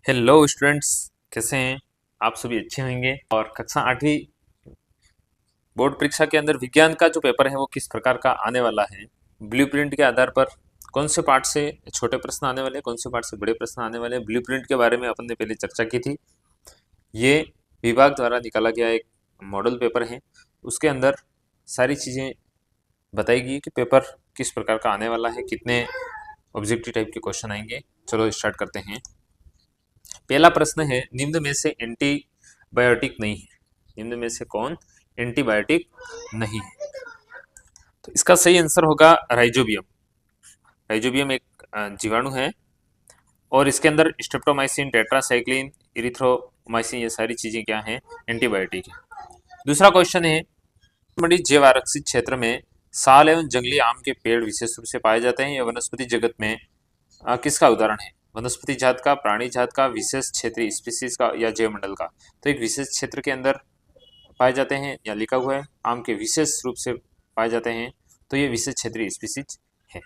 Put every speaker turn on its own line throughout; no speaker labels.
Hello students, कैसे हैं आप? सभी अच्छे होंगे। और कक्षा 8वीं बोर्ड परीक्षा के अंदर विज्ञान का जो पेपर है वो किस प्रकार का आने वाला है, ब्लूप्रिंट के आधार पर कौन से पार्ट से छोटे प्रश्न आने वाले हैं, कौन से पार्ट से बड़े प्रश्न आने वाले हैं, ब्लूप्रिंट के बारे में अपन ने पहले चर्चा की थी। ये विभाग द्वारा निकाला गया एक मॉडल पेपर है। उसके अंदर सारी चीज़ें बताएगी कि पेपर किस प्रकार का आने वाला है, कितने ऑब्जेक्टिव टाइप के क्वेश्चन आएंगे। चलो स्टार्ट करते हैं। पहला प्रश्न है, निम्न में से एंटीबायोटिक नहीं है। निम्न में से कौन एंटीबायोटिक नहीं है? तो इसका सही आंसर होगा राइजोबियम। राइजोबियम एक जीवाणु है और इसके अंदर स्ट्रेप्टोमाइसिन, टेट्रासाइक्लिन, इरिथ्रोमाइसिन, ये सारी चीजें क्या हैं? एंटीबायोटिक है। दूसरा क्वेश्चन है, बड़ी जैव आरक्षित क्षेत्र में साल एवं जंगली आम के पेड़ विशेष रूप से पाए जाते हैं। यह वनस्पति जगत में किसका उदाहरण है? वनस्पति जात का, प्राणी जात का, विशेष क्षेत्रीय स्पीसीज का या जैव मंडल का? तो एक विशेष क्षेत्र के अंदर पाए जाते हैं, या लिखा हुआ है आम के विशेष रूप से पाए जाते हैं, तो ये विशेष क्षेत्रीय स्पीसीज है।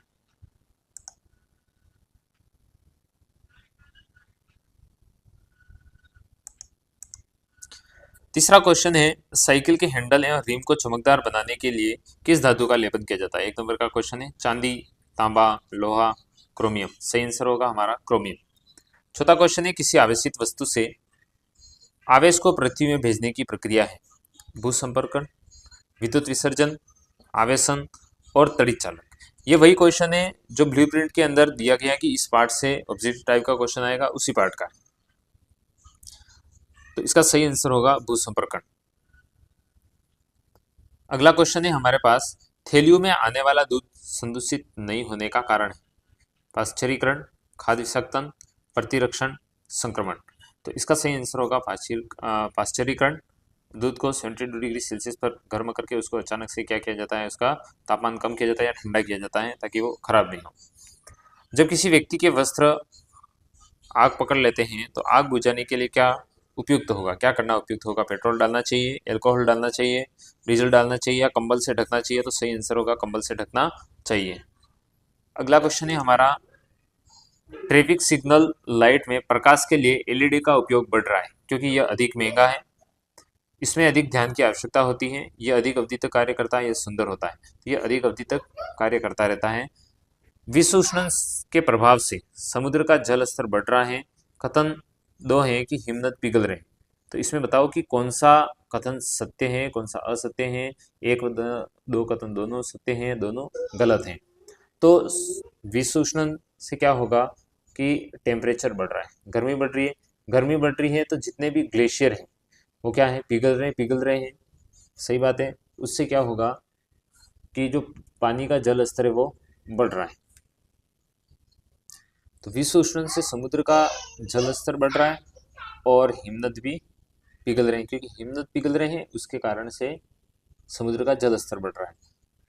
तीसरा क्वेश्चन है, साइकिल के हैंडल एवं रिम को चमकदार बनाने के लिए किस धातु का लेपन किया जाता है? एक नंबर का क्वेश्चन है। चांदी, तांबा, लोहा, क्रोमियम। सही आंसर होगा हमारा क्रोमियम। चौथा क्वेश्चन है, किसी आवेशित वस्तु से आवेश को पृथ्वी में भेजने की प्रक्रिया है? भूसंपर्कन, विद्युत विसर्जन, आवेशन और तड़ित चालक। ये वही क्वेश्चन है जो ब्लूप्रिंट के अंदर दिया गया कि इस पार्ट से ऑब्जेक्टिव टाइप का क्वेश्चन आएगा, उसी पार्ट का। तो इसका सही आंसर होगा भूसंपर्कन। अगला क्वेश्चन है हमारे पास, थैलियों में आने वाला दूध संदूषित नहीं होने का कारण है? पाश्चरीकरण, खाद्य विषाक्तन, प्रतिरक्षण, संक्रमण। तो इसका सही आंसर होगा पाश्चरीकरण। दूध को 72 डिग्री सेल्सियस पर गर्म करके उसको अचानक से क्या किया जाता है? उसका तापमान कम किया जाता है या ठंडा किया जाता है ताकि वो खराब नहीं हो। जब किसी व्यक्ति के वस्त्र आग पकड़ लेते हैं तो आग बुझाने के लिए क्या उपयुक्त होगा? क्या करना उपयुक्त होगा? पेट्रोल डालना चाहिए, एल्कोहल डालना चाहिए, डीजल डालना चाहिए या कंबल से ढकना चाहिए? तो सही आंसर होगा कंबल से ढकना चाहिए। अगला क्वेश्चन है हमारा, ट्रैफिक सिग्नल लाइट में प्रकाश के लिए एलईडी का उपयोग बढ़ रहा है क्योंकि यह अधिक महंगा है, इसमें अधिक ध्यान की आवश्यकता होती है, यह अधिक अवधि तक कार्य करता है, यह सुंदर होता है। तो यह अधिक अवधि तक कार्य करता रहता है। विश्व उष्णन के प्रभाव से समुद्र का जल स्तर बढ़ रहा है। कथन दो है कि हिमनद पिघल रहे। तो इसमें बताओ कि कौन सा कथन सत्य है, कौन सा असत्य है। एक दो कथन दोनों सत्य हैं, दोनों गलत हैं। तो विश्व उष्णन से क्या होगा कि टेम्परेचर बढ़ रहा है, गर्मी बढ़ रही है। गर्मी बढ़ रही है तो जितने भी ग्लेशियर हैं वो क्या है? पिघल रहे हैं। सही बात है। उससे क्या होगा कि जो पानी का जल स्तर है वो बढ़ रहा है। तो विश्व उष्णन से समुद्र का जल स्तर बढ़ रहा है और हिमनद भी पिघल रहे हैं, क्योंकि हिमनद पिघल रहे हैं उसके कारण से समुद्र का जल स्तर बढ़ रहा है।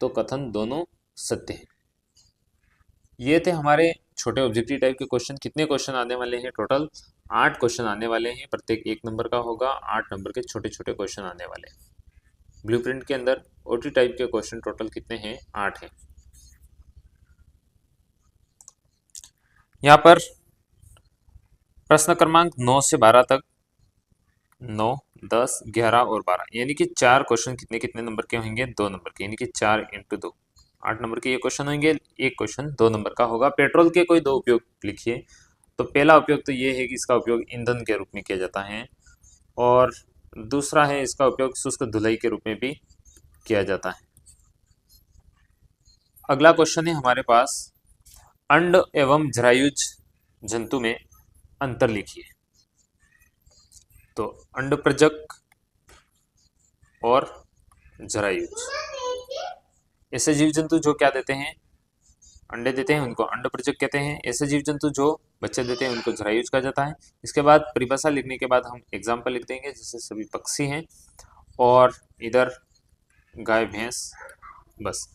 तो कथन दोनों सत्य हैं। ये थे हमारे छोटे ऑब्जेक्टिव टाइप के क्वेश्चन। कितने क्वेश्चन आने वाले हैं? टोटल 8 क्वेश्चन आने वाले हैं। प्रत्येक 1 नंबर का होगा। 8 नंबर के छोटे छोटे क्वेश्चन आने वाले हैं। ब्लूप्रिंट के अंदर ओटी टाइप के क्वेश्चन टोटल कितने हैं? 8 हैं। यहाँ पर प्रश्न क्रमांक 9 से 12 तक, 9, 10, 11 और 12, यानी कि 4 क्वेश्चन कितने कितने नंबर के होंगे? 2 नंबर के, यानी कि 4 × 2, 8 नंबर के ये क्वेश्चन होंगे। एक क्वेश्चन 2 नंबर का होगा। पेट्रोल के कोई 2 उपयोग लिखिए। तो पहला उपयोग तो ये है कि इसका उपयोग ईंधन के रूप में किया जाता है, और दूसरा है इसका उपयोग शुष्क धुलाई के रूप में भी किया जाता है। अगला क्वेश्चन है हमारे पास, अंड एवं जरायुज जंतु में अंतर लिखिए। तो अंडप्रजक और जरायुज, ऐसे जीव जंतु जो क्या देते हैं? अंडे देते हैं, उनको अंडप्रजक कहते हैं। ऐसे जीव जंतु जो बच्चे देते हैं उनको जरायुज कहा जाता है। इसके बाद परिभाषा लिखने के बाद हम एग्जाम्पल लिख देंगे, जैसे सभी पक्षी हैं और इधर गाय भैंस। बस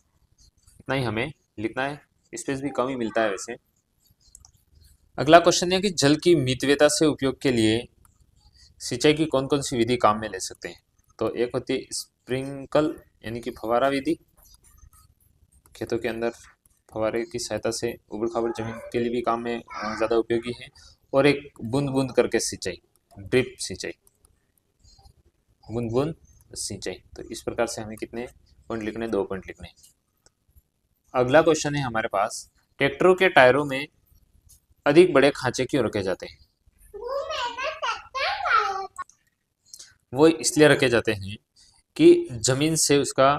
इतना ही हमें लिखना है, स्पेस भी कम ही मिलता है वैसे। अगला क्वेश्चन है कि जल की मितव्ययता से उपयोग के लिए सिंचाई की कौन कौन सी विधि काम में ले सकते हैं? तो एक होती है स्प्रिंकल, यानी कि फवारा विधि, खेतों के अंदर फवारे की सहायता से उबड़ खाबड़ जमीन के लिए भी काम में ज़्यादा उपयोगी है। और एक बूंद बूंद करके सिंचाई, ड्रिप सिंचाई, बूंद बूंद सिंचाई। तो इस प्रकार से हमें कितने पॉइंट लिखने, 2 पॉइंट लिखने। अगला क्वेश्चन है हमारे पास, ट्रैक्टरों के टायरों में अधिक बड़े खांचे क्यों रखे जाते हैं? वो इसलिए रखे जाते हैं कि जमीन से उसका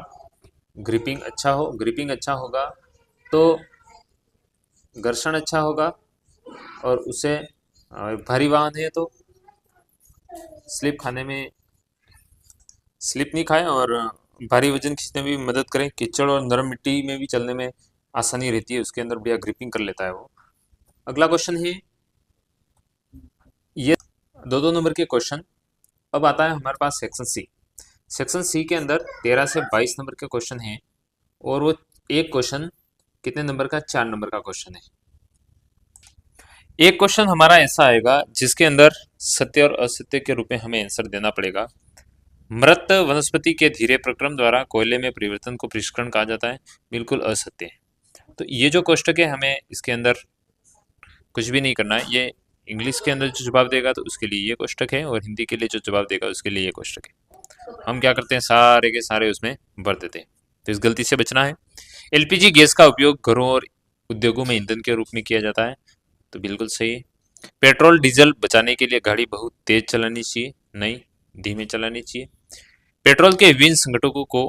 ग्रिपिंग अच्छा हो, ग्रिपिंग अच्छा होगा तो घर्षण अच्छा होगा, और उसे भारी वाहन है तो स्लिप खाने में स्लिप नहीं खाए, और भारी वजन खींचने में भी मदद करें, कीचड़ और नरम मिट्टी में भी चलने में आसानी रहती है, उसके अंदर बढ़िया ग्रिपिंग कर लेता है वो। अगला क्वेश्चन है ये 2-2 नंबर के क्वेश्चन। अब आता है हमारे पास सेक्शन सी। सेक्शन सी के अंदर 13 से 22 नंबर के क्वेश्चन हैं, और वो एक क्वेश्चन कितने नंबर का, 4 नंबर का क्वेश्चन है। एक क्वेश्चन हमारा ऐसा आएगा जिसके अंदर सत्य और असत्य के रूप में हमें आंसर देना पड़ेगा। मृत वनस्पति के धीरे प्रक्रम द्वारा कोयले में परिवर्तन को परिष्करण कहा जाता है, बिल्कुल असत्य है। तो ये जो कोष्टक है हमें इसके अंदर कुछ भी नहीं करना है, ये इंग्लिश के अंदर जो जवाब देगा तो उसके लिए ये कोष्टक है, और हिंदी के लिए जो जवाब देगा उसके लिए ये कोष्टक है। हम क्या करते हैं, सारे के सारे उसमें भर देते हैं, तो इस गलती से बचना है। एलपीजी गैस का उपयोग घरों और उद्योगों में ईंधन के रूप में किया जाता है, तो बिल्कुल सही है। पेट्रोल डीजल बचाने के लिए गाड़ी बहुत तेज चलानी चाहिए, नहीं, धीमे चलानी चाहिए। पेट्रोल के विभिन्न संघटकों को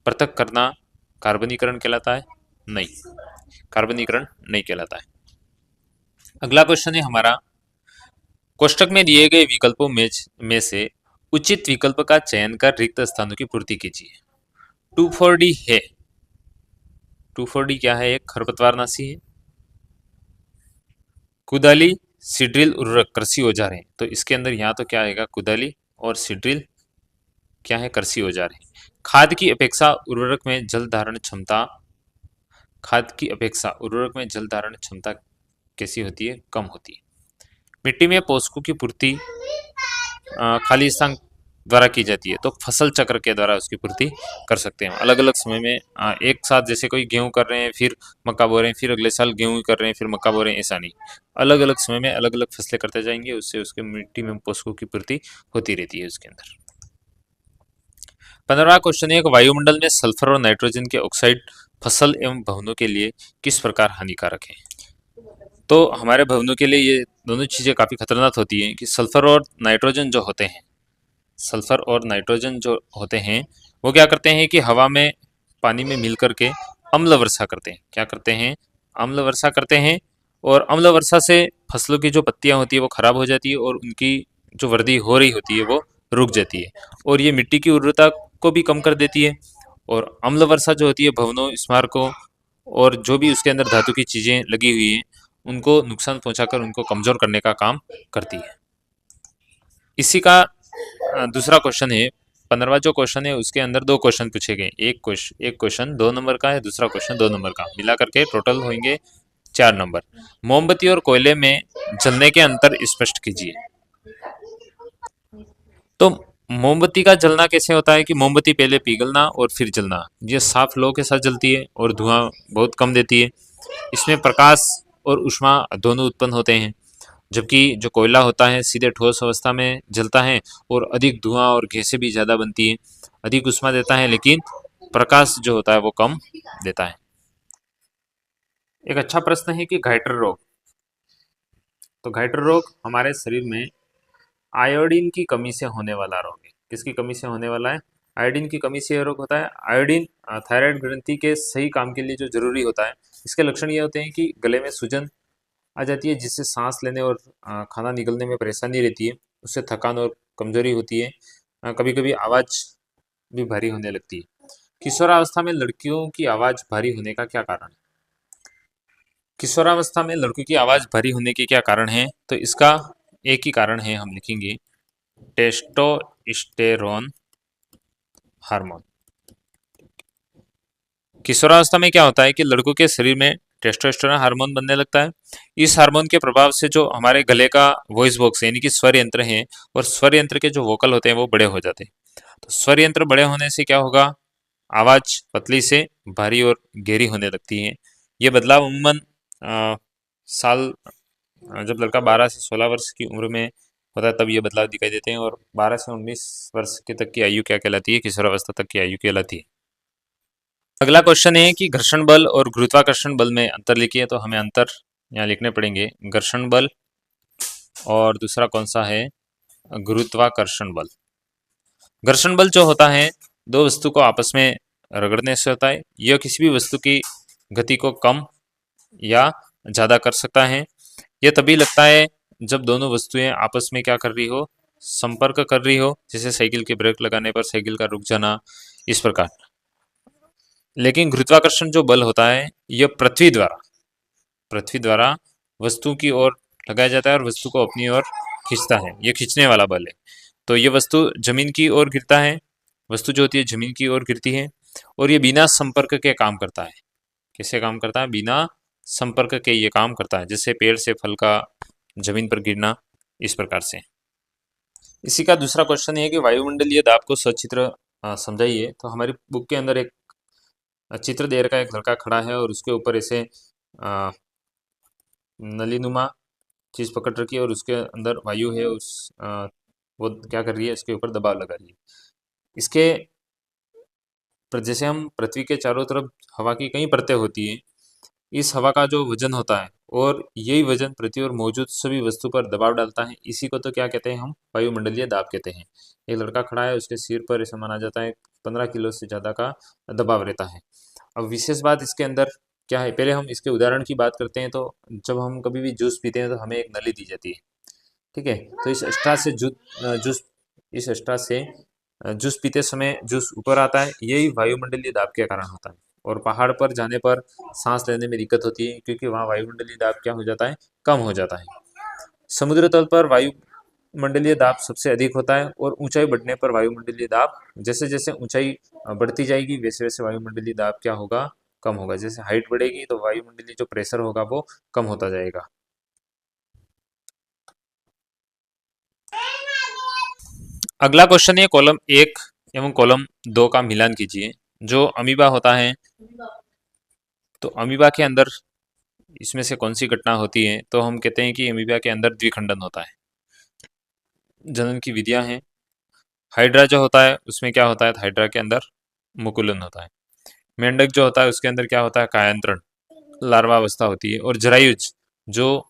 पृथक करना कार्बनीकरण कहलाता है, नहीं, कार्बनीकरण नहीं कहलाता है। अगला क्वेश्चन है हमारा, कोष्टक में दिए गए विकल्पों में से उचित विकल्प का चयन कर रिक्त स्थानों की पूर्ति कीजिए। 2,4-D है, 2,4-D क्या है, एक खरपतवारनाशी है। कुदाली, सीड्रिल, उर्वरक कृषि औजार है, तो इसके अंदर यहाँ तो क्या आएगा, कुदाली और सीड्रिल क्या है, कृषि औजार है। खाद की अपेक्षा उर्वरक में जल धारण क्षमता, खाद की अपेक्षा उर्वरक में जल धारण क्षमता कैसी होती है, कम होती है। मिट्टी में पोषकों की पूर्ति खाली स्थान द्वारा की जाती है, तो फसल चक्र के द्वारा उसकी पूर्ति कर सकते हैं। अलग अलग समय में एक साथ, जैसे कोई गेहूं कर रहे हैं फिर मक्का बो रहे हैं, फिर अगले साल गेहूं कर रहे हैं फिर मक्का बो रहे हैं, ऐसा नहीं, अलग अलग समय में अलग अलग फसलें करते जाएंगे, उससे उसके मिट्टी में पोषकों की पूर्ति होती रहती है उसके अंदर। 15वां क्वेश्चन है, वायुमंडल में सल्फर और नाइट्रोजन के ऑक्साइड फसल एवं भवनों के लिए किस प्रकार हानिकारक है? तो हमारे भवनों के लिए ये दोनों चीजें काफी खतरनाक होती हैं कि सल्फर और नाइट्रोजन जो होते हैं, सल्फर और नाइट्रोजन जो होते हैं वो क्या करते हैं कि हवा में, पानी में मिल करके अम्ल वर्षा करते हैं। क्या करते हैं, अम्ल वर्षा करते हैं, और अम्ल वर्षा से फसलों की जो पत्तियां होती है वो खराब हो जाती है, और उनकी जो वृद्धि हो रही होती है वो रुक जाती है, और ये मिट्टी की उर्वरता को भी कम कर देती है। और अम्ल वर्षा जो होती है भवनों, स्मारकों और जो भी उसके अंदर धातु की चीजें लगी हुई हैं उनको नुकसान पहुंचाकर उनको कमजोर करने का काम करती है। इसी का दूसरा क्वेश्चन है, 15वां जो क्वेश्चन है उसके अंदर 2 क्वेश्चन पूछे गए, एक क्वेश्चन 2 नंबर का है, दूसरा क्वेश्चन 2 नंबर का, मिला करके टोटल होंगे 4 नंबर। मोमबत्ती और कोयले में जलने के अंतर स्पष्ट कीजिए। तो मोमबत्ती का जलना कैसे होता है कि मोमबत्ती पहले पिघलना और फिर जलना, ये साफ लौ के साथ जलती है और धुआं बहुत कम देती है। इसमें प्रकाश और ऊष्मा दोनों उत्पन्न होते हैं, जबकि जो कोयला होता है सीधे ठोस अवस्था में जलता है और अधिक धुआं और गैसें भी ज़्यादा बनती है, अधिक ऊष्मा देता है, लेकिन प्रकाश जो होता है वो कम देता है। एक अच्छा प्रश्न है कि घाइटर रोग, तो घाइटर रोग हमारे शरीर में आयोडीन की कमी से होने वाला रोग है। किसकी कमी से होने वाला है, आयोडीन की कमी से यह रोग होता है। आयोडीन थायराइड ग्रंथि के सही काम के लिए जो जरूरी होता है, इसके लक्षण ये होते हैं कि गले में सूजन आ जाती है, जिससे सांस लेने और खाना निगलने में परेशानी रहती है, उससे थकान और कमजोरी होती है, कभी कभी आवाज़ भी भारी होने लगती है। किशोरावस्था में लड़कियों की आवाज़ भारी होने का क्या कारण है? किशोरावस्था में लड़कियों की आवाज़ भारी होने के क्या कारण है? तो इसका एक ही कारण है, हम लिखेंगे टेस्टोस्टेरोन हार्मोन। किशोरावस्था में क्या होता है कि लड़कों के शरीर में टेस्टोस्टेरोन हार्मोन बनने लगता है। इस हार्मोन के प्रभाव से जो हमारे गले का वॉइस बॉक्स यानी कि स्वर यंत्र है, और स्वर यंत्र के जो वोकल होते हैं वो बड़े हो जाते हैं। तो स्वर यंत्र बड़े होने से क्या होगा, आवाज पतली से भारी और गहरी होने लगती है। ये बदलाव अमूमन साल जब लड़का 12 से 16 वर्ष की उम्र में होता है तब ये बदलाव दिखाई देते हैं, और 12 से 19 वर्ष के तक की आयु क्या कहलाती है? किशोरावस्था तक की आयु कहलाती है। अगला क्वेश्चन है कि घर्षण बल और गुरुत्वाकर्षण बल में अंतर लिखिए। तो हमें अंतर यहाँ लिखने पड़ेंगे, घर्षण बल और दूसरा कौन सा है? गुरुत्वाकर्षण बल। घर्षण बल जो होता है दो वस्तु को आपस में रगड़ने से होता है। यह किसी भी वस्तु की गति को कम या ज्यादा कर सकता है। यह तभी लगता है जब दोनों वस्तुएं आपस में क्या कर रही हो? संपर्क कर रही हो, जैसे साइकिल के ब्रेक लगाने पर साइकिल का रुक जाना, इस प्रकार। लेकिन गुरुत्वाकर्षण जो बल होता है यह पृथ्वी द्वारा वस्तु की ओर लगाया जाता है और वस्तु को अपनी ओर खींचता है। यह खींचने वाला बल है। तो ये वस्तु जमीन की ओर गिरता है, वस्तु जो होती है जमीन की ओर गिरती है, और ये बिना संपर्क के काम करता है। कैसे काम करता है? बिना संपर्क के ये काम करता है, जैसे पेड़ से फल का जमीन पर गिरना, इस प्रकार से। इसी का दूसरा क्वेश्चन है कि वायुमंडलीय दाब को सचित्र समझाइए। तो हमारी बुक के अंदर एक चित्र दे रखा है, एक लड़का खड़ा है और उसके ऊपर ऐसे नलीनुमा चीज पकड़ रखी है और उसके अंदर वायु है, वो क्या कर रही है? इसके ऊपर दबाव लगा रही है। इसके पर जैसे हम पृथ्वी के चारों तरफ हवा की कई परतें होती हैं, इस हवा का जो वजन होता है और यही वजन पृथ्वी और मौजूद सभी वस्तु पर दबाव डालता है, इसी को तो क्या कहते हैं? हम वायुमंडलीय दाब कहते हैं। एक लड़का खड़ा है, उसके सिर पर ऐसा माना जाता है 15 किलो से ज़्यादा का दबाव रहता है। अब विशेष बात इसके अंदर क्या है? पहले हम इसके उदाहरण की बात करते हैं। तो जब हम कभी भी जूस पीते हैं तो हमें एक नली दी जाती है, ठीक है? तो इस स्ट्रा से जूस पीते समय जूस ऊपर आता है, यही वायुमंडलीय दाब के कारण होता है। और पहाड़ पर जाने पर सांस लेने में दिक्कत होती है, क्योंकि वहाँ वायुमंडलीय दाब क्या हो जाता है? कम हो जाता है। समुद्र तल पर वायुमंडलीय दाब सबसे अधिक होता है, और ऊंचाई बढ़ने पर वायुमंडलीय दाब, जैसे जैसे ऊंचाई बढ़ती जाएगी वैसे वैसे वायुमंडलीय दाब क्या होगा? कम होगा। जैसे हाइट बढ़ेगी तो वायुमंडलीय जो प्रेशर होगा वो कम होता जाएगा। अगला क्वेश्चन है, कॉलम 1 एवं कॉलम 2 का मिलान कीजिए। जो अमीबा होता है, तो अमीबा के अंदर इसमें से कौन सी घटना होती है? तो हम कहते हैं कि अमीबा के अंदर द्विखंडन होता है। जनन की विधियां हैं। हाइड्रा जो होता है उसमें क्या होता है? तो हाइड्रा के अंदर मुकुलन होता है। मेंढक जो होता है उसके अंदर क्या होता है? कायांतरण, लार्वा अवस्था होती है। और जरायुज जो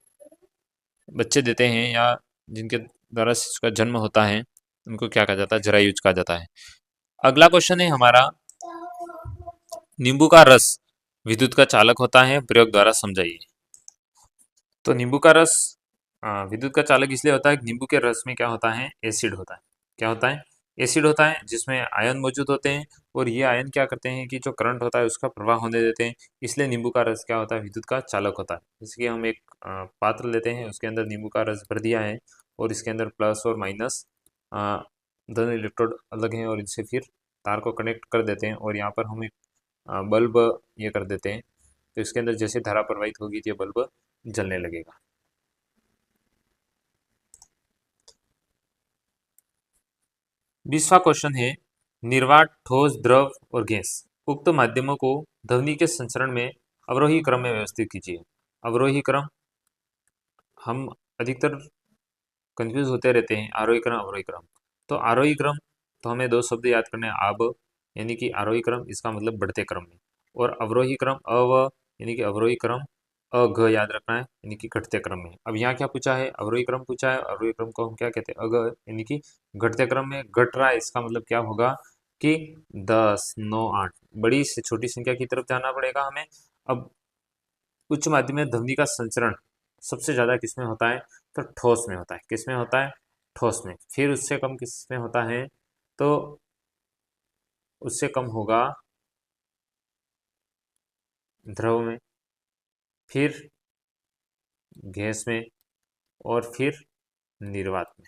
बच्चे देते हैं या जिनके द्वारा शिशु का जन्म होता है, उनको क्या कहा जाता है? जरायुज कहा जाता है। अगला क्वेश्चन है हमारा, नींबू का रस विद्युत का चालक होता है, प्रयोग द्वारा समझाइए। तो नींबू का रस विद्युत का चालक इसलिए होता है कि नींबू के रस में क्या होता है? एसिड होता है। क्या होता है? एसिड होता है, जिसमें आयन मौजूद होते हैं, और ये आयन क्या करते हैं कि जो करंट होता है उसका प्रवाह होने देते हैं। इसलिए नींबू का रस क्या होता है? विद्युत का चालक होता है। जैसे कि हम एक पात्र लेते हैं, उसके अंदर नींबू का रस भर दिया है, और इसके अंदर प्लस और माइनस दोनों इलेक्ट्रोड अलग हैं, और इनसे फिर तार को कनेक्ट कर देते हैं, और यहाँ पर हम एक बल्ब ये कर देते हैं। तो इसके अंदर जैसे धारा प्रवाहित होगी तो ये बल्ब जलने लगेगा। 20वां क्वेश्चन है, निर्वात, ठोस, द्रव और गैस उक्त माध्यमों को ध्वनि के संचरण में अवरोही क्रम में व्यवस्थित कीजिए। अवरोही क्रम, हम अधिकतर कंफ्यूज होते रहते हैं, आरोही क्रम अवरोही क्रम। तो आरोही क्रम, तो हमें दो शब्द याद करने हैं, आब यानी कि आरोही क्रम, इसका मतलब बढ़ते क्रम में, और अवरोही क्रम अव यानी कि अवरोही क्रम, अघ याद रखना है यानी कि घटते क्रम में। अब यहाँ क्या पूछा है? अवरोही क्रम पूछा है। अवरोही क्रम को हम क्या कहते हैं? अघ यानी कि घटते क्रम में घट रहा है, इसका मतलब क्या होगा कि 10, 9, 8 बड़ी से छोटी संख्या की तरफ जाना पड़ेगा हमें। अब उच्च माध्यमिक ध्वनि का संचरण सबसे ज्यादा किसमें होता है? तो ठोस में होता है। किसमें होता है? ठोस में। फिर उससे कम किसमें होता है? तो उससे कम होगा द्रव में, फिर गैस में, और फिर निर्वात में,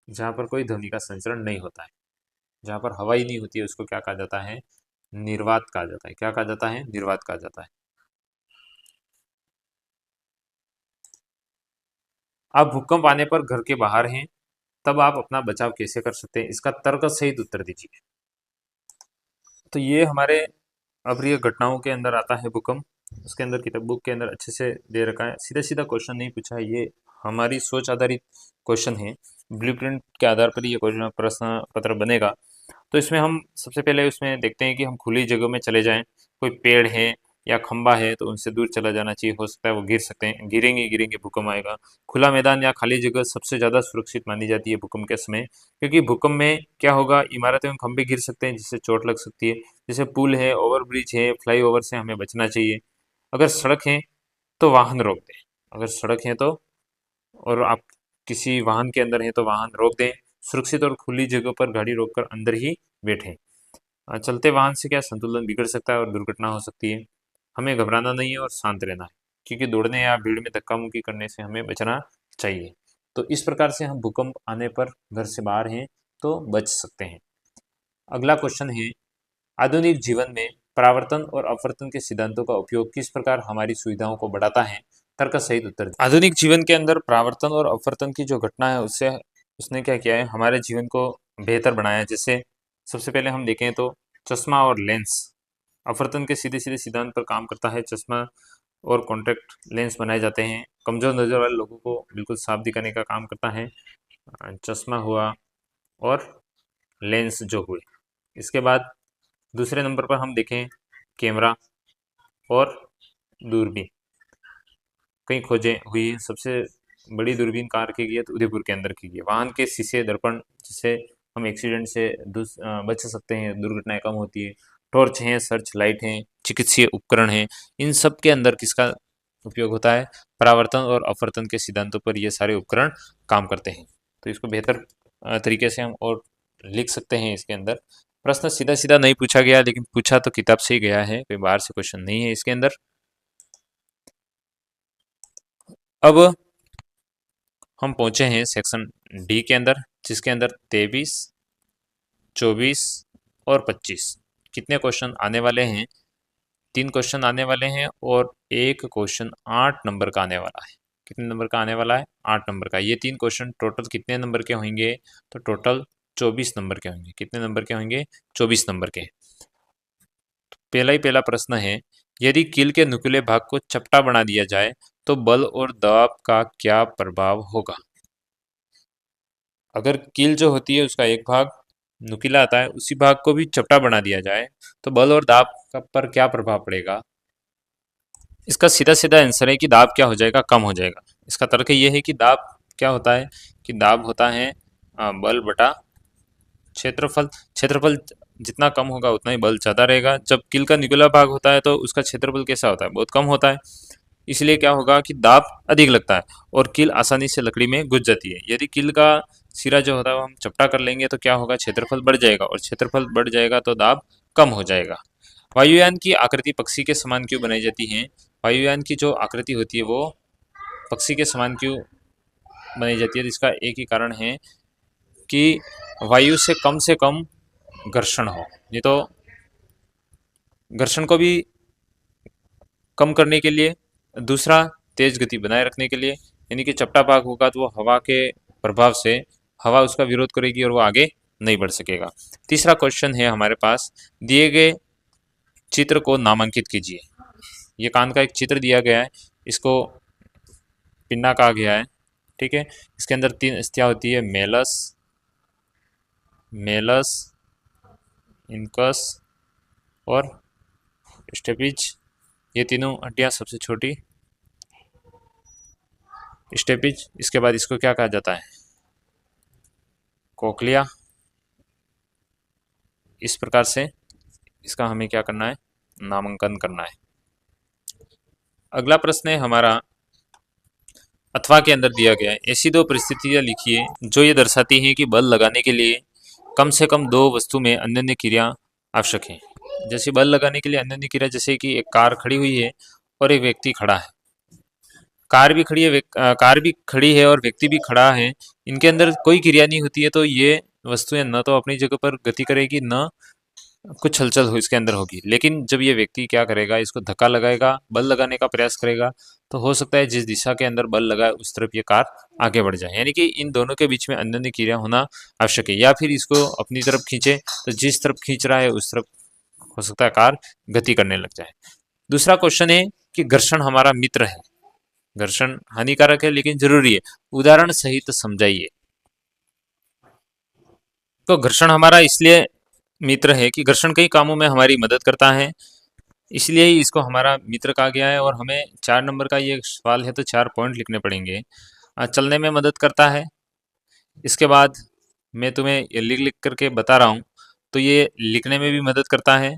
जहाँ पर कोई ध्वनि का संचरण नहीं होता है, जहाँ पर हवा ही नहीं होती है, उसको क्या कहा जाता है? निर्वात कहा जाता है। क्या कहा जाता है? निर्वात कहा जाता है। आप भूकंप आने पर घर के बाहर हैं, तब आप अपना बचाव कैसे कर सकते हैं? इसका तर्क सहित उत्तर दीजिए। तो ये हमारे अप्रिय घटनाओं के अंदर आता है भूकंप। उसके अंदर किताब बुक के अंदर अच्छे से दे रखा है, सीधा सीधा क्वेश्चन नहीं पूछा है, ये हमारी सोच आधारित क्वेश्चन है। ब्लूप्रिंट के आधार पर ये क्वेश्चन प्रश्न पत्र बनेगा। तो इसमें हम सबसे पहले उसमें देखते हैं कि हम खुली जगह में चले जाएं, कोई पेड़ है या खंबा है तो उनसे दूर चला जाना चाहिए, हो सकता है वो गिर सकते हैं, गिरेंगे गिरेंगे भूकंप आएगा। खुला मैदान या खाली जगह सबसे ज़्यादा सुरक्षित मानी जाती है भूकंप के समय, क्योंकि भूकंप में क्या होगा, इमारतें एवं खंभे गिर सकते हैं जिससे चोट लग सकती है। जैसे पुल है, ओवरब्रिज है, फ्लाईओवर से हमें बचना चाहिए। अगर सड़क है तो वाहन रोक दें, अगर सड़क है तो, और आप किसी वाहन के अंदर हैं तो वाहन रोक दें। सुरक्षित और खुली जगह पर गाड़ी रोककर अंदर ही बैठें। चलते वाहन से क्या संतुलन बिगड़ सकता है और दुर्घटना हो सकती है। हमें घबराना नहीं है और शांत रहना है, क्योंकि दौड़ने या भीड़ में धक्का मुक्की करने से हमें बचना चाहिए। तो इस प्रकार से हम भूकंप आने पर घर से बाहर हैं तो बच सकते हैं। अगला क्वेश्चन है, आधुनिक जीवन में परावर्तन और अपवर्तन के सिद्धांतों का उपयोग किस प्रकार हमारी सुविधाओं को बढ़ाता है? तर्क सहित उत्तर दें। आधुनिक जीवन के अंदर परावर्तन और अपवर्तन की जो घटना है उससे उसने क्या किया है, हमारे जीवन को बेहतर बनाया है। जैसे सबसे पहले हम देखें तो चश्मा और लेंस अपवर्तन के सीधे सीधे सिद्धांत पर काम करता है। चश्मा और कॉन्टैक्ट लेंस बनाए जाते हैं, कमजोर नजर वाले लोगों को बिल्कुल साफ दिखाने का काम करता है। चश्मा हुआ और लेंस जो हुए। इसके बाद दूसरे नंबर पर हम देखें कैमरा और दूरबीन, कई खोजें हुई हैं। सबसे बड़ी दूरबीन कहाँ रखी गई है, तो उदयपुर के अंदर की गई है। वाहन के शीशे, दर्पण, जिससे हम एक्सीडेंट से बच सकते हैं, दुर्घटनाएं कम होती है। टॉर्च हैं, सर्च लाइट हैं, चिकित्सीय उपकरण हैं, इन सब के अंदर किसका उपयोग होता है, परावर्तन और अपवर्तन के सिद्धांतों पर ये सारे उपकरण काम करते हैं। तो इसको बेहतर तरीके से हम और लिख सकते हैं। इसके अंदर प्रश्न सीधा सीधा नहीं पूछा गया, लेकिन पूछा तो किताब से ही गया है, कोई बाहर से क्वेश्चन नहीं है इसके अंदर। अब हम पहुंचे हैं सेक्शन डी के अंदर, जिसके अंदर 23, 24 और 25 कितने क्वेश्चन आने वाले हैं, 3 क्वेश्चन आने वाले हैं और एक क्वेश्चन 8 नंबर का आने वाला है। कितने नंबर का आने वाला है, 8 नंबर का। ये 3 क्वेश्चन टोटल कितने नंबर के होंगे, तो टोटल 24 नंबर के होंगे। कितने नंबर के होंगे, 24 नंबर के। पहला ही पहला प्रश्न है, यदि कील के नुकीले भाग को चपटा बना दिया जाए तो बल और दबाव का क्या प्रभाव होगा? अगर कील जो होती है उसका एक भाग नुकीला आता है, उसी भाग को भी चपटा बना दिया जाए तो बल और दाब का पर क्या प्रभाव पड़ेगा? इसका सीधा सीधा आंसर है कि दाब क्या हो जाएगा, कम हो जाएगा। इसका तर्क ये है कि दाब क्या होता है, कि दाब होता है बल बटा क्षेत्रफल। क्षेत्रफल जितना कम होगा उतना ही बल ज़्यादा रहेगा। जब कील का निकला भाग होता है तो उसका क्षेत्रफल कैसा होता है, बहुत कम होता है। इसलिए क्या होगा कि दाब अधिक लगता है और कील आसानी से लकड़ी में घुस जाती है। यदि कील का सिरा जो होता है वो हम चपटा कर लेंगे तो क्या होगा, क्षेत्रफल बढ़ जाएगा, और क्षेत्रफल बढ़ जाएगा तो दाब कम हो जाएगा। वायुयान की आकृति पक्षी के समान क्यों बनाई जाती है? वायुयान की जो आकृति होती है वो पक्षी के समान क्यों बनाई जाती है? तो इसका एक ही कारण है कि वायु से कम घर्षण हो। नहीं तो घर्षण को भी कम करने के लिए, दूसरा तेज गति बनाए रखने के लिए, यानी कि चपटा भाग होगा तो वो हवा के प्रभाव से हवा उसका विरोध करेगी और वो आगे नहीं बढ़ सकेगा। तीसरा क्वेश्चन है हमारे पास, दिए गए चित्र को नामांकित कीजिए। ये कान का एक चित्र दिया गया है, इसको पिन्ना कहा गया है, ठीक है। इसके अंदर 3 अस्थियां होती है, मेलस, मेलस, इनकस और स्टेपिज। ये तीनों हड्डियां सबसे छोटी स्टेपिज। इसके बाद इसको क्या कहा जाता है, कोक्लिया। इस प्रकार से इसका हमें क्या करना है, नामांकन करना है। अगला प्रश्न है हमारा, अथवा के अंदर दिया गया है, ऐसी 2 परिस्थितियां लिखिए जो ये दर्शाती हैं कि बल लगाने के लिए कम से कम 2 वस्तु में अन्य क्रिया आवश्यक है। जैसे बल लगाने के लिए अन्य क्रिया, जैसे कि एक कार खड़ी हुई है और एक व्यक्ति खड़ा है। कार भी खड़ी है, कार भी खड़ी है और व्यक्ति भी खड़ा है, इनके अंदर कोई क्रिया नहीं होती है, तो ये वस्तुएं न तो अपनी जगह पर गति करेगी, न कुछ हलचल हो इसके अंदर होगी। लेकिन जब ये व्यक्ति क्या करेगा, इसको धक्का लगाएगा, बल लगाने का प्रयास करेगा, तो हो सकता है जिस दिशा के अंदर बल लगाए उस तरफ ये कार आगे बढ़ जाए। यानी कि इन दोनों के बीच में अन्योन्य क्रिया होना आवश्यक है। या फिर इसको अपनी तरफ खींचे तो जिस तरफ खींच रहा है उस तरफ हो सकता है कार गति करने लग जाए। दूसरा क्वेश्चन है कि घर्षण हमारा मित्र है, घर्षण हानिकारक है लेकिन जरूरी है, उदाहरण सहित समझाइए। तो घर्षण हमारा इसलिए मित्र है कि घर्षण कई कामों में हमारी मदद करता है, इसलिए ही इसको हमारा मित्र कहा गया है। और हमें 4 नंबर का ये सवाल है तो 4 पॉइंट लिखने पड़ेंगे। चलने में मदद करता है, इसके बाद मैं तुम्हें ये लिख लिख करके बता रहा हूँ, तो ये लिखने में भी मदद करता है।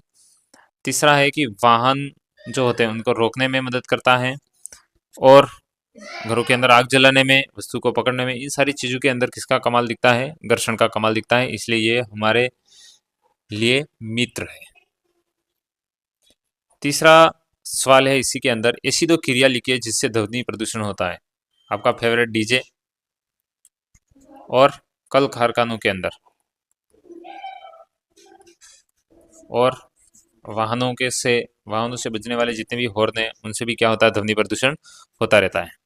तीसरा है कि वाहन जो होते हैं उनको रोकने में मदद करता है, और घरों के अंदर आग जलाने में, वस्तु को पकड़ने में, इन सारी चीजों के अंदर किसका कमाल दिखता है? घर्षण का कमाल दिखता है, इसलिए ये हमारे लिए मित्र है। तीसरा सवाल है इसी के अंदर, ऐसी दो क्रिया लिखिए जिससे ध्वनि प्रदूषण होता है। आपका फेवरेट डीजे और कल कारखानों के अंदर और वाहनों से बजने वाले जितने भी हॉर्न हैं उनसे भी क्या होता है? ध्वनि प्रदूषण होता रहता है।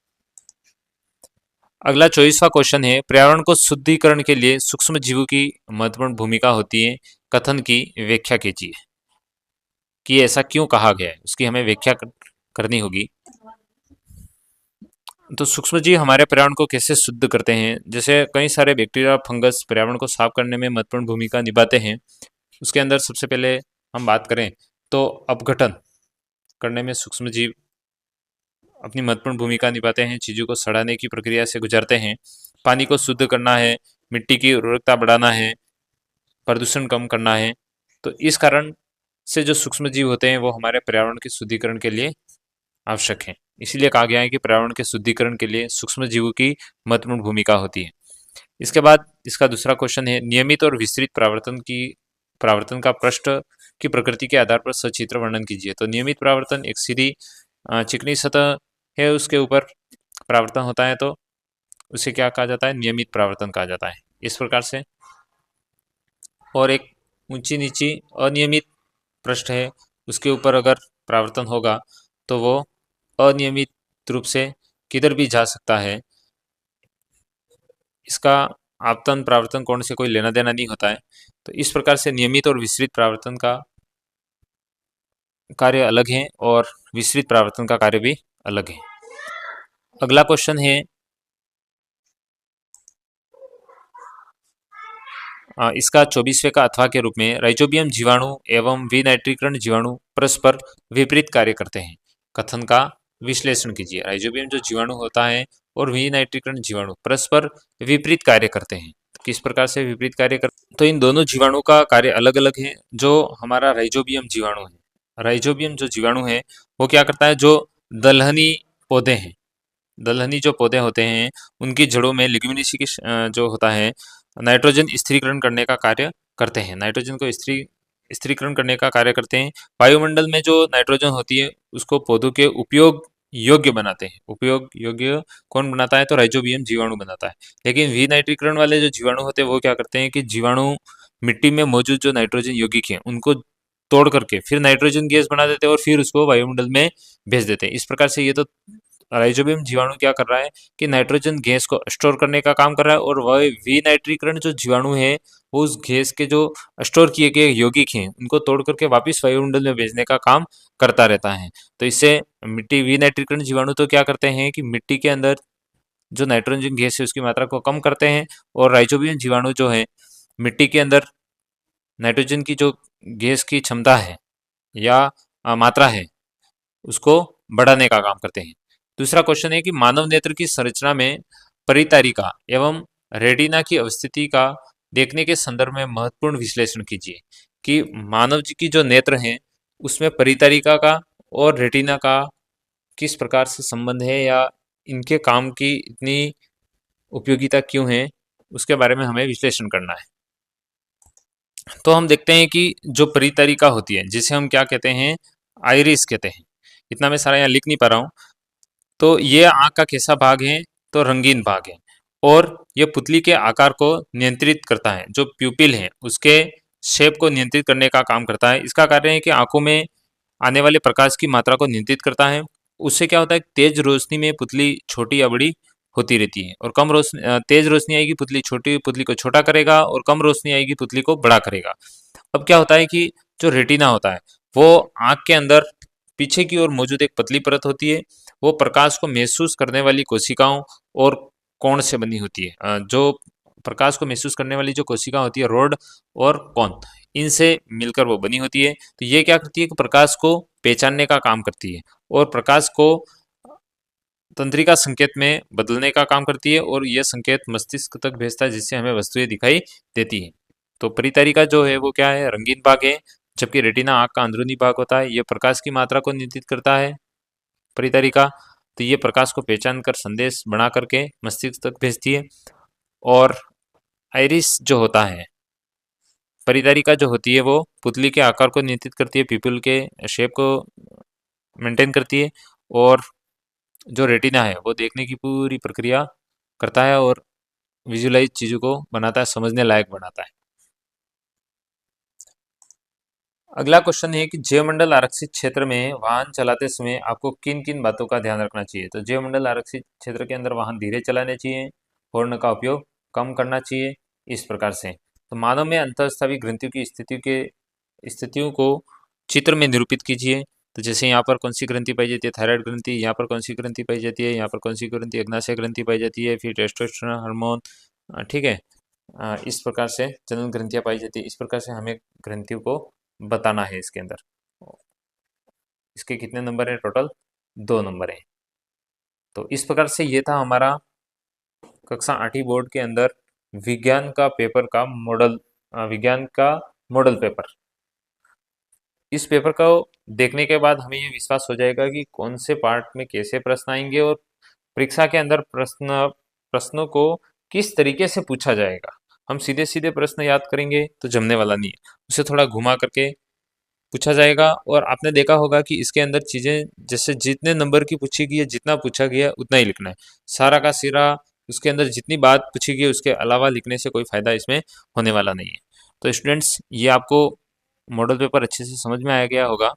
अगला 24वां क्वेश्चन है, पर्यावरण को शुद्धिकरण के लिए सूक्ष्म जीवों की महत्वपूर्ण भूमिका होती है, कथन की व्याख्या कीजिए कि ऐसा क्यों कहा गया है, उसकी हमें व्याख्या करनी होगी। तो सूक्ष्म जीव हमारे पर्यावरण को कैसे शुद्ध करते हैं? जैसे कई सारे बैक्टीरिया, फंगस पर्यावरण को साफ करने में महत्वपूर्ण भूमिका निभाते हैं। उसके अंदर सबसे पहले हम बात करें तो अपघटन करने में सूक्ष्म जीव अपनी महत्वपूर्ण भूमिका निभाते हैं, चीजों को सड़ाने की प्रक्रिया से गुजरते हैं। पानी को शुद्ध करना है, मिट्टी की उर्वरकता बढ़ाना है, प्रदूषण कम करना है। तो इस कारण से जो सूक्ष्म जीव होते हैं वो हमारे पर्यावरण के शुद्धिकरण के लिए आवश्यक है। इसीलिए कहा गया है कि पर्यावरण के शुद्धिकरण के लिए सूक्ष्म जीवों की महत्वपूर्ण भूमिका होती है। इसके बाद इसका दूसरा क्वेश्चन है, नियमित और विस्तृत परावर्तन का पृष्ठ की प्रकृति के आधार पर सचित्र वर्णन कीजिए। तो नियमित परावर्तन एक सीधी चिकनी सतह है, उसके ऊपर परावर्तन होता है, तो उसे क्या कहा जाता है? नियमित परावर्तन कहा जाता है, इस प्रकार से। और एक ऊंची नीची अनियमित पृष्ठ है, उसके ऊपर अगर परावर्तन होगा तो वो अनियमित रूप से किधर भी जा सकता है। इसका आपतन परावर्तन कोण से कोई लेना देना नहीं होता है। तो इस प्रकार से नियमित और विस्तृत परावर्तन का कार्य अलग है और विस्तृत परावर्तन का कार्य भी अलग है। अगला क्वेश्चन है, इसका 24वें का अथवा के रूप में, राइजोबियम जीवाणु एवं विनाइट्रीकरण जीवाणु परस्पर विपरीत कार्य करते हैं, कथन का विश्लेषण कीजिए। राइजोबियम जो जीवाणु होता है और विनाइट्रीकरण जीवाणु परस्पर विपरीत कार्य करते हैं, किस प्रकार से विपरीत कार्य करते? तो इन दोनों जीवाणु का कार्य अलग अलग है। जो हमारा राइजोबियम जीवाणु है, राइजोबियम जो जीवाणु है वो क्या करता है? जो दलहनी पौधे हैं, दलहनी जो पौधे होते हैं उनकी जड़ों में लिग्यूमिनेसी की जो होता है नाइट्रोजन स्थिरीकरण करने का कार्य करते हैं, नाइट्रोजन को स्थिरीकरण करने का कार्य करते हैं। वायुमंडल में जो नाइट्रोजन होती है उसको पौधों के उपयोग योग्य बनाते हैं। उपयोग योग्य कौन बनाता है? तो राइजोबियम जीवाणु बनाता है। लेकिन विनाइट्रीकरण वाले जो जीवाणु होते हैं वो क्या करते हैं कि जीवाणु मिट्टी में मौजूद जो नाइट्रोजन यौगिक हैं उनको तोड़ करके फिर नाइट्रोजन गैस बना देते हैं और फिर उसको वायुमंडल में भेज देते हैं। इस प्रकार से ये तो राइजोबियम जीवाणु क्या कर रहा है कि नाइट्रोजन गैस को स्टोर करने का काम कर रहा है, और वह विनाइट्रीकरण जो जीवाणु है वो उस गैस के जो स्टोर किए गए यौगिक हैं उनको तोड़ करके वापस वायुमंडल में भेजने का काम करता रहता है। तो इससे मिट्टी, विनाइट्रीकरण जीवाणु तो क्या करते हैं कि मिट्टी के अंदर जो नाइट्रोजन गैस है उसकी मात्रा को कम करते हैं, और राइजोबियम जीवाणु जो है मिट्टी के अंदर नाइट्रोजन की जो गैस की क्षमता है या मात्रा है उसको बढ़ाने का काम करते हैं। दूसरा क्वेश्चन है कि मानव नेत्र की संरचना में परितारिका एवं रेटिना की अवस्थिति का देखने के संदर्भ में महत्वपूर्ण विश्लेषण कीजिए कि मानव जी की जो नेत्र हैं उसमें परितारिका का और रेटिना का किस प्रकार से संबंध है, या इनके काम की इतनी उपयोगिता क्यों है, उसके बारे में हमें विश्लेषण करना है। तो हम देखते हैं कि जो परितारिका होती है जिसे हम क्या कहते हैं? आइरिस कहते हैं। इतना मैं सारा यहाँ लिख नहीं पा रहा हूँ। तो ये आँख का कैसा भाग है? तो रंगीन भाग है, और ये पुतली के आकार को नियंत्रित करता है। जो प्यूपिल है उसके शेप को नियंत्रित करने का काम करता है। इसका कार्य है कि आंखों में आने वाले प्रकाश की मात्रा को नियंत्रित करता है। उससे क्या होता है? तेज रोशनी में पुतली छोटी या बड़ी होती रहती है, और तेज रोशनी आएगी पुतली को छोटा करेगा, और कम रोशनी आएगी पुतली को बड़ा करेगा। अब क्या होता है कि जो रेटिना होता है वो आंख के अंदर पीछे की ओर मौजूद एक पतली परत होती है, वो प्रकाश को महसूस करने वाली कोशिकाओं और कोण से बनी होती है। जो प्रकाश को महसूस करने वाली जो कोशिका होती है, रोड और कोण, इनसे मिलकर वो बनी होती है। तो ये क्या करती है कि प्रकाश को पहचानने का काम करती है और प्रकाश को तंत्रिका संकेत में बदलने का काम करती है, और यह संकेत मस्तिष्क तक भेजता है, जिससे हमें वस्तुएं दिखाई देती है। तो परितारिका जो है वो क्या है, रंगीन भाग है, जबकि रेटिना आंख का अंदरूनी भाग होता है। यह प्रकाश की मात्रा को नियंत्रित करता है, परितारिका। तो ये प्रकाश को पहचान कर संदेश बना करके मस्तिष्क तक भेजती है। और आइरिस जो होता है, परितारिका जो होती है वो पुतली के आकार को नियंत्रित करती है, पीपल के शेप को मेंटेन करती है। और जो रेटिना है वो देखने की पूरी प्रक्रिया करता है और विजुअलाइज चीज़ों को बनाता है, समझने लायक बनाता है। अगला क्वेश्चन है कि जैवमंडल आरक्षित क्षेत्र में वाहन चलाते समय आपको किन किन बातों का ध्यान रखना चाहिए। तो जैवमंडल आरक्षित क्षेत्र के अंदर वाहन धीरे चलाने चाहिए, हॉर्न का उपयोग कम करना चाहिए, इस प्रकार से। तो मानव में अंतःस्रावी ग्रंथियों की स्थितियों को चित्र में निरूपित कीजिए। तो जैसे यहाँ पर कौन सी ग्रंथि पाई जाती है, थायराइड ग्रंथि, यहाँ पर कौन सी ग्रंथि पाई जाती है, यहाँ पर कौन सी ग्रंथि, अग्नाशय ग्रंथि पाई जाती है, फिर टेस्टोस्टेरोन हार्मोन, ठीक है। इस प्रकार से जनन ग्रंथियां पाई जाती है। इस प्रकार से हमें ग्रंथियों को बताना है इसके अंदर। इसके कितने नंबर है टोटल, 2 नंबर है। तो इस प्रकार से ये था हमारा कक्षा 8वीं बोर्ड के अंदर विज्ञान का पेपर का मॉडल, विज्ञान का मॉडल पेपर। इस पेपर को देखने के बाद हमें ये विश्वास हो जाएगा कि कौन से पार्ट में कैसे प्रश्न आएंगे और परीक्षा के अंदर प्रश्नों को किस तरीके से पूछा जाएगा। हम सीधे सीधे प्रश्न याद करेंगे तो जमने वाला नहीं है, उसे थोड़ा घुमा करके पूछा जाएगा। और आपने देखा होगा कि इसके अंदर चीजें जैसे जितने नंबर की पूछी गई है, जितना पूछा गया है उतना ही लिखना है, सारा का सिरा। उसके अंदर जितनी बात पूछी गई है उसके अलावा लिखने से कोई फायदा इसमें होने वाला नहीं है। तो स्टूडेंट्स, ये आपको मॉडल पेपर अच्छे से समझ में आ गया होगा।